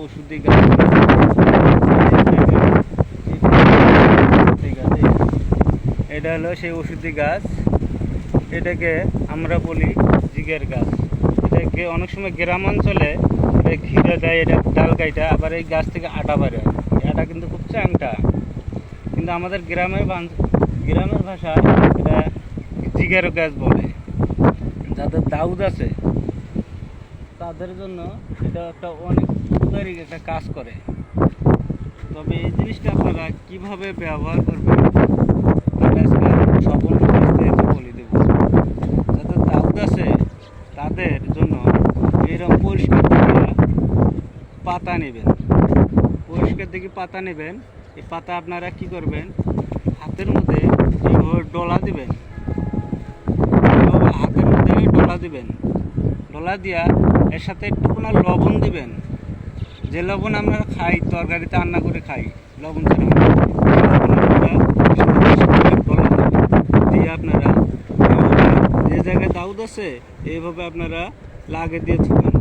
ওষুধি গাছ। এটা হলো সেই ওষুধি গাছ। এটাকে আমরা বলি জিগের গাছ। এটাকে অনেক সময় গ্রাম অঞ্চলে ঘিরে দেয়, এটা ডাল কাইটা, আবার এই গাছ থেকে আটা বের হয়। আটা কিন্তু খুব চ্যাংটা, কিন্তু আমাদের গ্রামের ভাষায় এটা জিগের গাছ বলে। যাদের দাউদ আছে তাদের জন্য এটা একটা অনেক উপকারী একটা কাজ করে। তবে এই জিনিসটা আপনারা কীভাবে ব্যবহার করবেন আমি আজকে সম্পূর্ণ বিস্তারিত বলে দেব। যাদের দাউদ আছে তাদের জন্য এরকম পরিষ্কার দিকে পাতা নেবেন, পরিষ্কার দিকে পাতা নেবেন। এই পাতা আপনারা কি করবেন, হাতের মধ্যে এইভাবে ডলা দিবেন, হাতের মধ্যে ডলা দিবেন। ডলা দিয়া এর সাথে একটুকুনা লবণ দিবেন। যে লবণ আমরা খাই, তরকারিতে রান্না করে খাই, লবণ ছাড়া দিয়ে আপনারা যে জায়গায় দাউদ আছে এইভাবে আপনারা লাগে দিয়ে থুবেন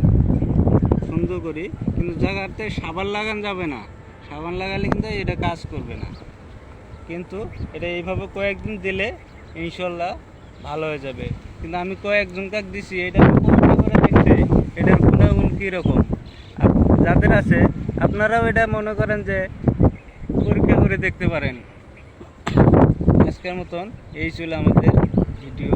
সুন্দর করে। কিন্তু জায়গাতে সাবান লাগানো যাবে না, সাবান লাগালে কিন্তু এটা কাজ করবে না। কিন্তু এটা এইভাবে কয়েকদিন দিলে ইনশাল্লাহ ভালো হয়ে যাবে। কিন্তু আমি কয়েকজনকে দিছি, এটা পরীক্ষা করে দেখতে এটার গুণাগুণ কীরকম যাদের আছে আপনারাও এটা মনে করেন যে পরীক্ষা করে দেখতে পারেন। আজকের মতন এই ছিল আমাদের ভিডিও।